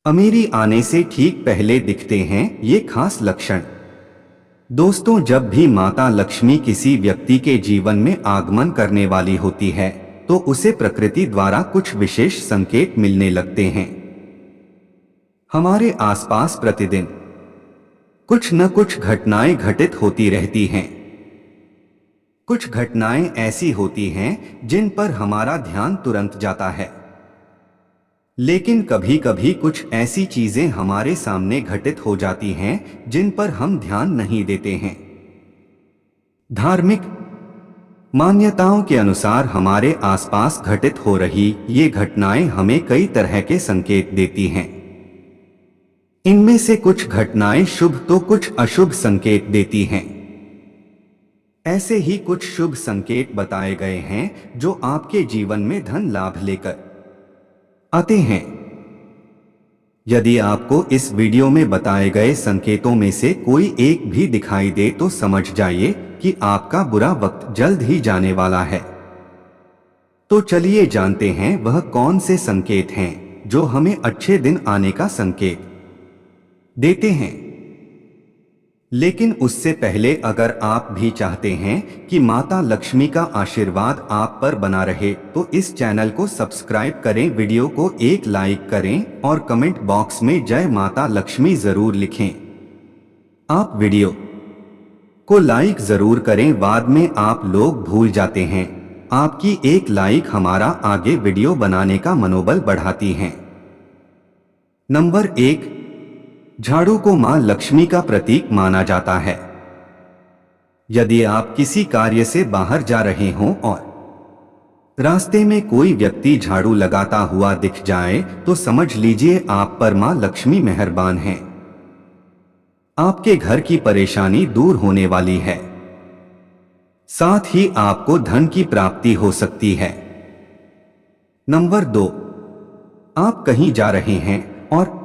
अमीरी आने से ठीक पहले दिखते हैं ये खास लक्षण। दोस्तों, जब भी माता लक्ष्मी किसी व्यक्ति के जीवन में आगमन करने वाली होती है तो उसे प्रकृति द्वारा कुछ विशेष संकेत मिलने लगते हैं। हमारे आसपास प्रतिदिन कुछ न कुछ घटनाएं घटित होती रहती हैं। कुछ घटनाएं ऐसी होती हैं जिन पर हमारा ध्यान तुरंत जाता है, लेकिन कभी कभी कुछ ऐसी चीजें हमारे सामने घटित हो जाती हैं जिन पर हम ध्यान नहीं देते हैं। धार्मिक मान्यताओं के अनुसार हमारे आसपास घटित हो रही ये घटनाएं हमें कई तरह के संकेत देती हैं। इनमें से कुछ घटनाएं शुभ तो कुछ अशुभ संकेत देती हैं। ऐसे ही कुछ शुभ संकेत बताए गए हैं जो आपके जीवन में धन लाभ लेकर आते हैं। यदि आपको इस वीडियो में बताए गए संकेतों में से कोई एक भी दिखाई दे तो समझ जाइए कि आपका बुरा वक्त जल्द ही जाने वाला है। तो चलिए जानते हैं वह कौन से संकेत हैं जो हमें अच्छे दिन आने का संकेत देते हैं। लेकिन उससे पहले अगर आप भी चाहते हैं कि माता लक्ष्मी का आशीर्वाद आप पर बना रहे तो इस चैनल को सब्सक्राइब करें, वीडियो को एक लाइक करें और कमेंट बॉक्स में जय माता लक्ष्मी जरूर लिखें। आप वीडियो को लाइक जरूर करें, बाद में आप लोग भूल जाते हैं। आपकी एक लाइक हमारा आगे वीडियो बनाने का मनोबल बढ़ाती है। नंबर 1, झाड़ू को मां लक्ष्मी का प्रतीक माना जाता है। यदि आप किसी कार्य से बाहर जा रहे हों और रास्ते में कोई व्यक्ति झाड़ू लगाता हुआ दिख जाए तो समझ लीजिए आप पर मां लक्ष्मी मेहरबान हैं। आपके घर की परेशानी दूर होने वाली है। साथ ही आपको धन की प्राप्ति हो सकती है। नंबर 2, आप कहीं जा रहे हैं और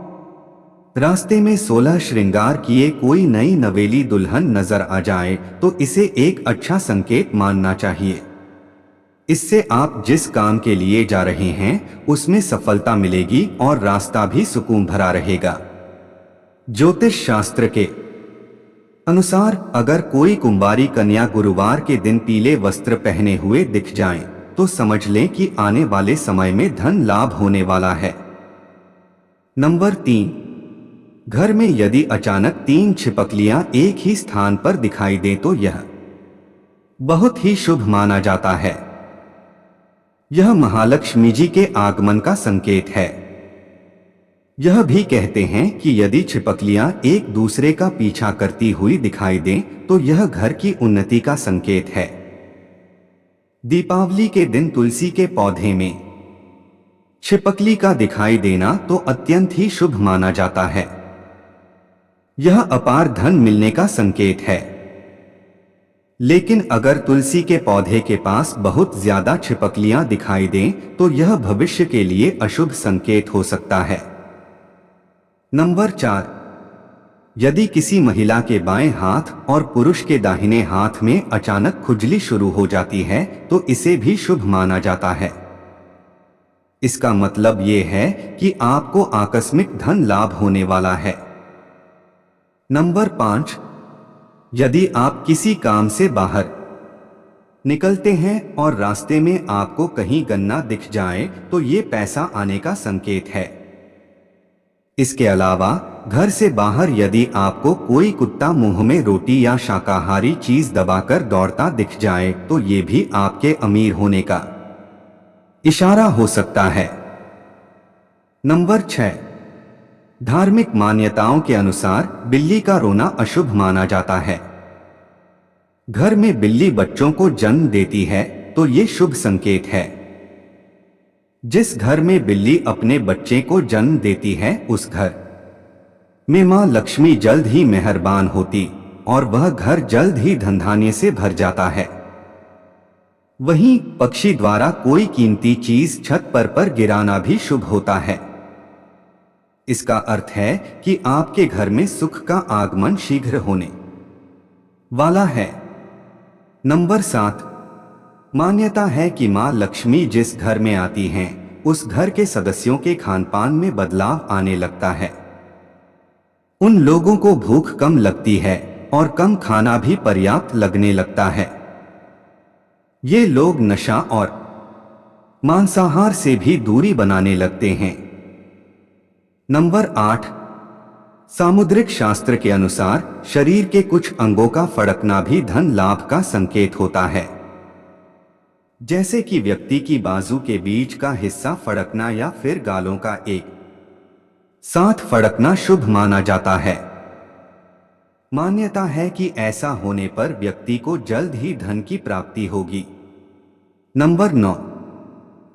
रास्ते में 16 श्रृंगार किए कोई नई नवेली दुल्हन नजर आ जाए तो इसे एक अच्छा संकेत मानना चाहिए। इससे आप जिस काम के लिए जा रहे हैं उसमें सफलता मिलेगी और रास्ता भी सुकून भरा रहेगा। ज्योतिष शास्त्र के अनुसार अगर कोई कुंवारी कन्या गुरुवार के दिन पीले वस्त्र पहने हुए दिख जाए तो समझ लें कि आने वाले समय में धन लाभ होने वाला है। नंबर 3, घर में यदि अचानक 3 छिपकलियां एक ही स्थान पर दिखाई दें तो यह बहुत ही शुभ माना जाता है। यह महालक्ष्मी जी के आगमन का संकेत है। यह भी कहते हैं कि यदि छिपकलियां एक दूसरे का पीछा करती हुई दिखाई दें तो यह घर की उन्नति का संकेत है। दीपावली के दिन तुलसी के पौधे में छिपकली का दिखाई देना तो अत्यंत ही शुभ माना जाता है। यह अपार धन मिलने का संकेत है। लेकिन अगर तुलसी के पौधे के पास बहुत ज्यादा छिपकलियां दिखाई दें तो यह भविष्य के लिए अशुभ संकेत हो सकता है। नंबर 4, यदि किसी महिला के बाएं हाथ और पुरुष के दाहिने हाथ में अचानक खुजली शुरू हो जाती है तो इसे भी शुभ माना जाता है। इसका मतलब ये है कि आपको आकस्मिक धन लाभ होने वाला है। नंबर 5, यदि आप किसी काम से बाहर निकलते हैं और रास्ते में आपको कहीं गन्ना दिख जाए तो ये पैसा आने का संकेत है। इसके अलावा घर से बाहर यदि आपको कोई कुत्ता मुंह में रोटी या शाकाहारी चीज दबाकर दौड़ता दिख जाए तो ये भी आपके अमीर होने का इशारा हो सकता है। नंबर 6, धार्मिक मान्यताओं के अनुसार बिल्ली का रोना अशुभ माना जाता है। घर में बिल्ली बच्चों को जन्म देती है तो ये शुभ संकेत है। जिस घर में बिल्ली अपने बच्चे को जन्म देती है उस घर में मां लक्ष्मी जल्द ही मेहरबान होती और वह घर जल्द ही धनधान्य से भर जाता है। वहीं पक्षी द्वारा कोई कीमती चीज छत पर गिराना भी शुभ होता है। इसका अर्थ है कि आपके घर में सुख का आगमन शीघ्र होने वाला है। नंबर 7, मान्यता है कि मां लक्ष्मी जिस घर में आती हैं उस घर के सदस्यों के खानपान में बदलाव आने लगता है। उन लोगों को भूख कम लगती है और कम खाना भी पर्याप्त लगने लगता है। ये लोग नशा और मांसाहार से भी दूरी बनाने लगते हैं। नंबर 8, सामुद्रिक शास्त्र के अनुसार शरीर के कुछ अंगों का फड़कना भी धन लाभ का संकेत होता है। जैसे कि व्यक्ति की बाजू के बीच का हिस्सा फड़कना या फिर गालों का एक साथ फड़कना शुभ माना जाता है। मान्यता है कि ऐसा होने पर व्यक्ति को जल्द ही धन की प्राप्ति होगी। नंबर 9,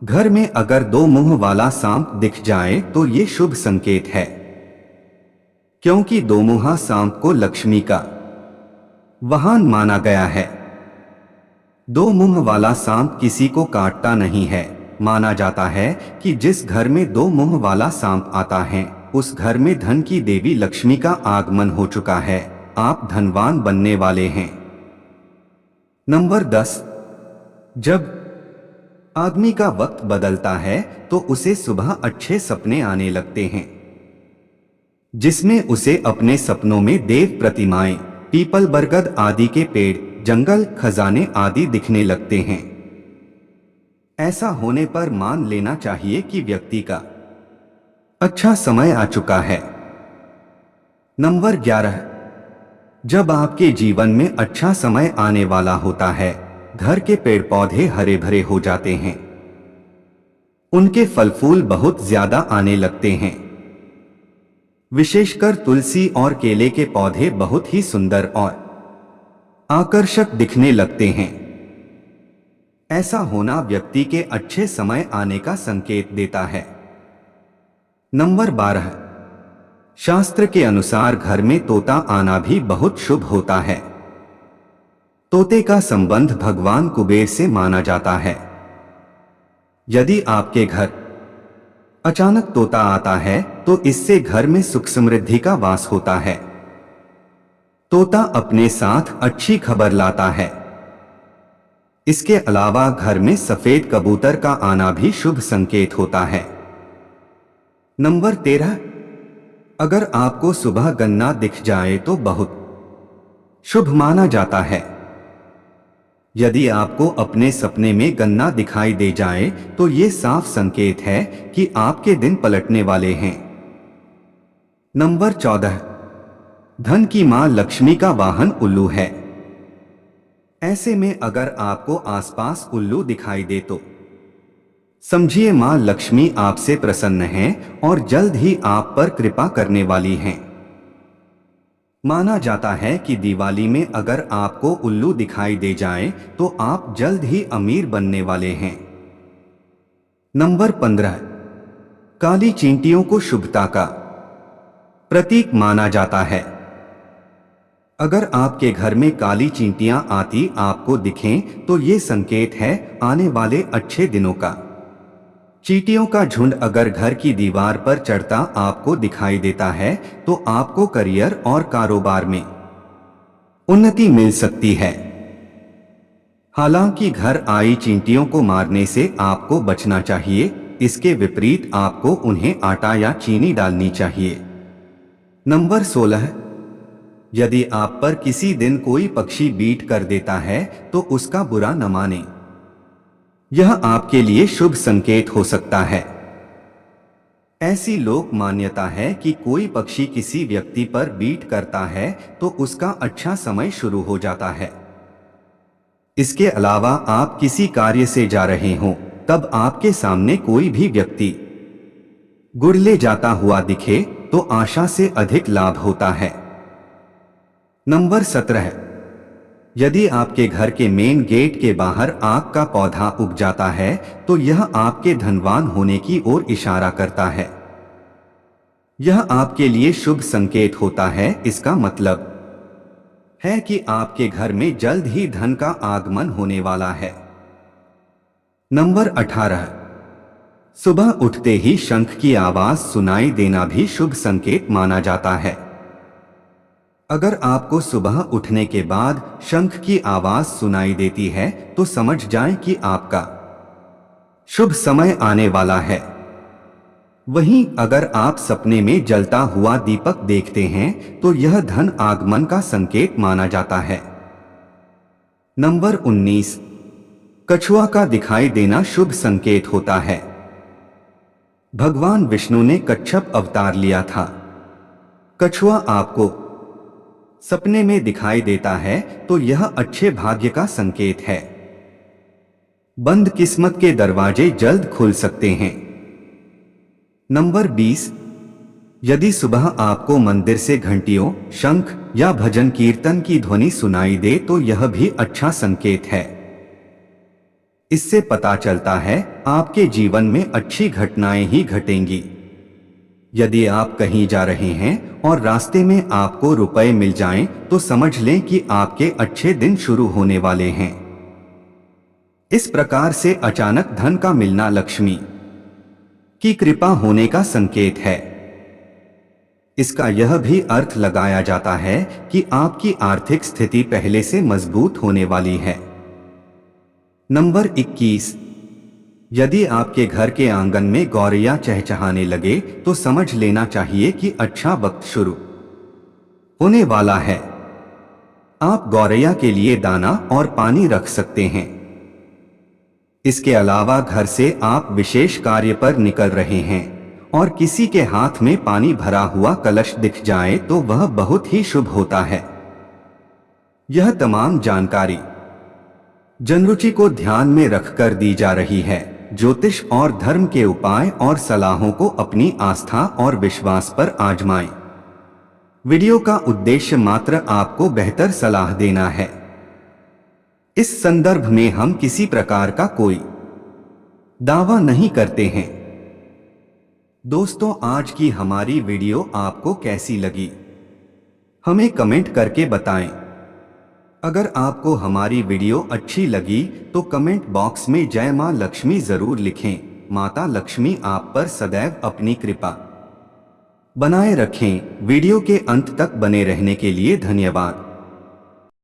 घर में अगर दो मुंह वाला सांप दिख जाए तो ये शुभ संकेत है, क्योंकि दोमुहा सांप को लक्ष्मी का वाहन माना गया है। दो मुंह वाला सांप किसी को काटता नहीं है। माना जाता है कि जिस घर में दो मुंह वाला सांप आता है उस घर में धन की देवी लक्ष्मी का आगमन हो चुका है, आप धनवान बनने वाले हैं। नंबर 10, जब आदमी का वक्त बदलता है तो उसे सुबह अच्छे सपने आने लगते हैं, जिसमें उसे अपने सपनों में देव प्रतिमाएं, पीपल, बरगद आदि के पेड़, जंगल, खजाने आदि दिखने लगते हैं। ऐसा होने पर मान लेना चाहिए कि व्यक्ति का अच्छा समय आ चुका है। नंबर 11, जब आपके जीवन में अच्छा समय आने वाला होता है, घर के पेड़ पौधे हरे भरे हो जाते हैं, उनके फल फूल बहुत ज्यादा आने लगते हैं। विशेषकर तुलसी और केले के पौधे बहुत ही सुंदर और आकर्षक दिखने लगते हैं। ऐसा होना व्यक्ति के अच्छे समय आने का संकेत देता है। नंबर 12, शास्त्र के अनुसार घर में तोता आना भी बहुत शुभ होता है। तोते का संबंध भगवान कुबेर से माना जाता है। यदि आपके घर अचानक तोता आता है तो इससे घर में सुख समृद्धि का वास होता है। तोता अपने साथ अच्छी खबर लाता है। इसके अलावा घर में सफेद कबूतर का आना भी शुभ संकेत होता है। नंबर 13, अगर आपको सुबह गन्ना दिख जाए तो बहुत शुभ माना जाता है। यदि आपको अपने सपने में गन्ना दिखाई दे जाए तो ये साफ संकेत है कि आपके दिन पलटने वाले हैं। नंबर 14, धन की मां लक्ष्मी का वाहन उल्लू है। ऐसे में अगर आपको आसपास उल्लू दिखाई दे तो समझिए मां लक्ष्मी आपसे प्रसन्न हैं और जल्द ही आप पर कृपा करने वाली हैं। माना जाता है कि दिवाली में अगर आपको उल्लू दिखाई दे जाए तो आप जल्द ही अमीर बनने वाले हैं। नंबर 15, काली चींटियों को शुभता का प्रतीक माना जाता है। अगर आपके घर में काली चींटियां आती आपको दिखें तो ये संकेत है आने वाले अच्छे दिनों का। चींटियों का झुंड अगर घर की दीवार पर चढ़ता आपको दिखाई देता है तो आपको करियर और कारोबार में उन्नति मिल सकती है। हालांकि घर आई चींटियों को मारने से आपको बचना चाहिए, इसके विपरीत आपको उन्हें आटा या चीनी डालनी चाहिए। नंबर 16, यदि आप पर किसी दिन कोई पक्षी बीट कर देता है तो उसका बुरा न माने, यह आपके लिए शुभ संकेत हो सकता है। ऐसी लोक मान्यता है कि कोई पक्षी किसी व्यक्ति पर बीट करता है तो उसका अच्छा समय शुरू हो जाता है। इसके अलावा आप किसी कार्य से जा रहे हों तब आपके सामने कोई भी व्यक्ति गुड़ ले जाता हुआ दिखे तो आशा से अधिक लाभ होता है। नंबर 17, यदि आपके घर के मेन गेट के बाहर आग का पौधा उग जाता है तो यह आपके धनवान होने की ओर इशारा करता है। यह आपके लिए शुभ संकेत होता है। इसका मतलब है कि आपके घर में जल्द ही धन का आगमन होने वाला है। नंबर 18, सुबह उठते ही शंख की आवाज सुनाई देना भी शुभ संकेत माना जाता है। अगर आपको सुबह उठने के बाद शंख की आवाज सुनाई देती है तो समझ जाएं कि आपका शुभ समय आने वाला है। वहीं अगर आप सपने में जलता हुआ दीपक देखते हैं तो यह धन आगमन का संकेत माना जाता है। नंबर 19, कछुआ का दिखाई देना शुभ संकेत होता है। भगवान विष्णु ने कच्छप अवतार लिया था। कछुआ आपको सपने में दिखाई देता है तो यह अच्छे भाग्य का संकेत है। बंद किस्मत के दरवाजे जल्द खुल सकते हैं। नंबर 20, यदि सुबह आपको मंदिर से घंटियों, शंख या भजन कीर्तन की ध्वनि सुनाई दे तो यह भी अच्छा संकेत है। इससे पता चलता है आपके जीवन में अच्छी घटनाएं ही घटेंगी। यदि आप कहीं जा रहे हैं और रास्ते में आपको रुपए मिल जाएं तो समझ लें कि आपके अच्छे दिन शुरू होने वाले हैं। इस प्रकार से अचानक धन का मिलना लक्ष्मी की कृपा होने का संकेत है। इसका यह भी अर्थ लगाया जाता है कि आपकी आर्थिक स्थिति पहले से मजबूत होने वाली है। नंबर 21, यदि आपके घर के आंगन में गौरैया चहचहाने लगे तो समझ लेना चाहिए कि अच्छा वक्त शुरू होने वाला है। आप गौरैया के लिए दाना और पानी रख सकते हैं। इसके अलावा घर से आप विशेष कार्य पर निकल रहे हैं और किसी के हाथ में पानी भरा हुआ कलश दिख जाए तो वह बहुत ही शुभ होता है। यह तमाम जानकारी जनरुचि को ध्यान में रखकर दी जा रही है। ज्योतिष और धर्म के उपाय और सलाहों को अपनी आस्था और विश्वास पर आजमाएं। वीडियो का उद्देश्य मात्र आपको बेहतर सलाह देना है। इस संदर्भ में हम किसी प्रकार का कोई दावा नहीं करते हैं। दोस्तों, आज की हमारी वीडियो आपको कैसी लगी हमें कमेंट करके बताएं। अगर आपको हमारी वीडियो अच्छी लगी तो कमेंट बॉक्स में जय मां लक्ष्मी जरूर लिखें। माता लक्ष्मी आप पर सदैव अपनी कृपा बनाए रखें। वीडियो के अंत तक बने रहने के लिए धन्यवाद।